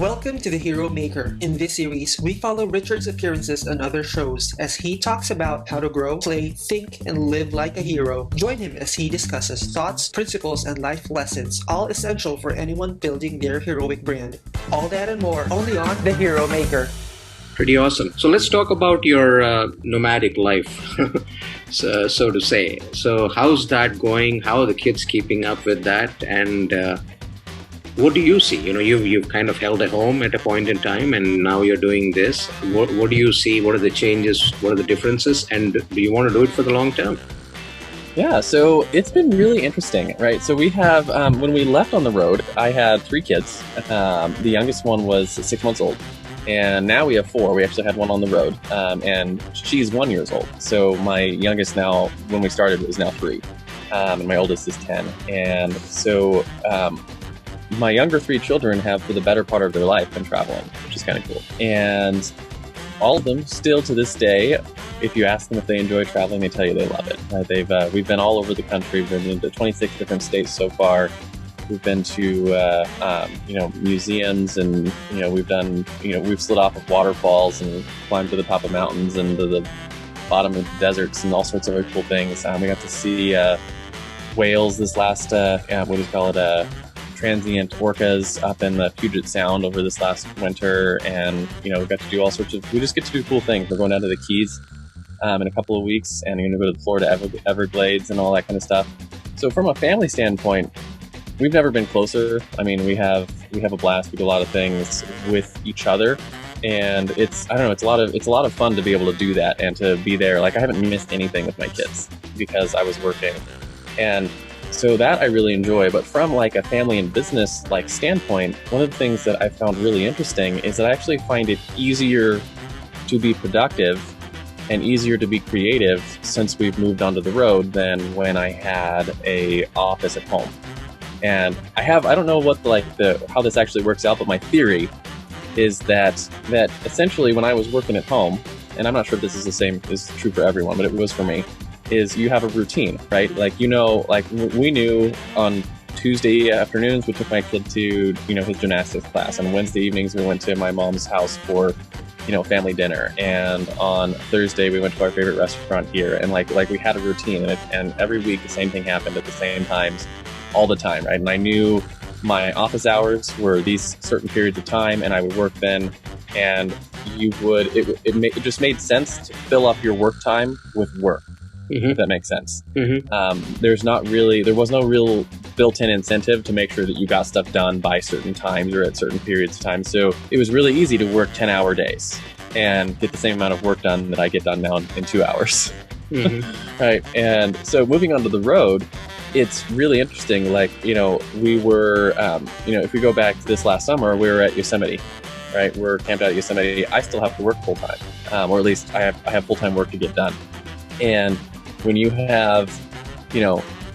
Welcome to The Hero Maker. In this series, we follow Richard's appearances on other shows as he talks about how to grow, play, think, and live like a hero. Join him as he discusses thoughts, principles, and life lessons, all essential for anyone building their heroic brand. All that and more, only on The Hero Maker. Pretty awesome. So let's talk about your nomadic life, so to say. So how's that going? How are the kids keeping up with that? And what do you see? You've kind of held a home at a point in time, and now you're doing this. What do you see? What are the changes? What are the differences? And do you want to do it for the long term? Yeah, so it's been really interesting, right? So we have, when we left on the road, I had 3 kids. The youngest one was 6 months old. And now we have 4. We actually had one on the road, and she's 1 year old. So my youngest now, when we started, was now 3, and my oldest is 10. And so my younger 3 children have, for the better part of their life, been traveling, which is kind of cool. And all of them, still to this day, if you ask them if they enjoy traveling, they tell you they love it. We've been all over the country. We've been into 26 different states so far. We've been to, museums, and, we've slid off of waterfalls and climbed to the top of mountains and to the bottom of deserts and all sorts of really cool things. We got to see whales this last, transient orcas up in the Puget Sound over this last winter. And, we got to do all sorts of, we just get to do cool things. We're going down to the Keys in a couple of weeks, and we're going to go to the Florida Everglades and all that kind of stuff. So from a family standpoint, we've never been closer. I mean, we have a blast. We do a lot of things with each other, and it's a lot of fun to be able to do that and to be there. Like, I haven't missed anything with my kids because I was working, and so that I really enjoy. But from like a family and business like standpoint, one of the things that I found really interesting is that I actually find it easier to be productive and easier to be creative since we've moved onto the road than when I had a office at home. And I don't know what how this actually works out, but my theory is that essentially when I was working at home, and I'm not sure if this is true for everyone, but it was for me, is you have a routine, right? We knew on Tuesday afternoons we took my kid to, his gymnastics class. On Wednesday evenings we went to my mom's house for, family dinner. And on Thursday we went to our favorite restaurant here. And like we had a routine, and every week the same thing happened at the same times, all the time, right? And I knew my office hours were these certain periods of time, and I would work then. And it just made sense to fill up your work time with work. Mm-hmm. If that makes sense. Mm-hmm. There was no real built-in incentive to make sure that you got stuff done by certain times or at certain periods of time. So it was really easy to work 10-hour days and get the same amount of work done that I get done now in 2 hours. Mm-hmm. Right. And so moving onto the road, it's really interesting. We were, if we go back to this last summer, we were at Yosemite, right? We're camped out at Yosemite. I still have to work full time, or at least I have full-time work to get done. And when you have,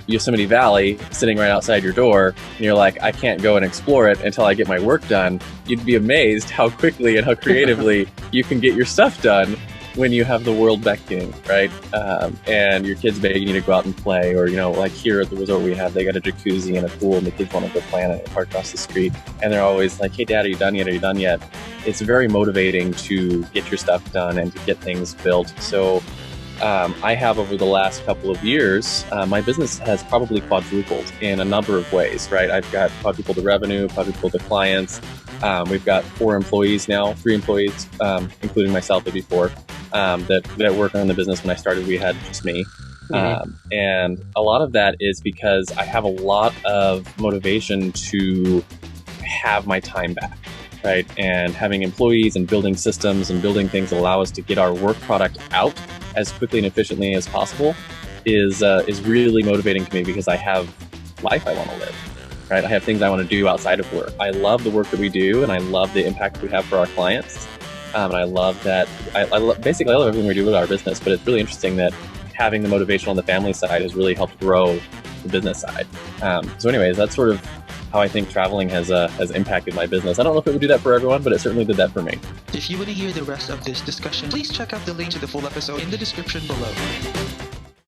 Yosemite Valley sitting right outside your door, and you're like, I can't go and explore it until I get my work done, you'd be amazed how quickly and how creatively you can get your stuff done when you have the world beckoning, right? And your kids begging you to go out and play, or, like here at the resort we have, they got a jacuzzi and a pool, and the kids want to go play in it, park across the street. And they're always like, hey, Dad, are you done yet? Are you done yet? It's very motivating to get your stuff done and to get things built. So I have, over the last couple of years, my business has probably quadrupled in a number of ways, right? I've got quadrupled the revenue, quadrupled the clients. We've got 4 employees now, 3 employees, including myself, maybe 4, that work on the business. When I started, we had just me. Mm-hmm. And a lot of that is because I have a lot of motivation to have my time back, right? And having employees and building systems and building things that allow us to get our work product out as quickly and efficiently as possible is really motivating to me, because I have life I want to live, right? I have things I want to do outside of work. I love the work that we do, and I love the impact we have for our clients. And I love that. I love everything we do with our business, but it's really interesting that having the motivation on the family side has really helped grow the business side. So anyways, that's sort of how I think traveling has impacted my business. I don't know if it would do that for everyone, but it certainly did that for me. If you want to hear the rest of this discussion, please check out the link to the full episode in the description below.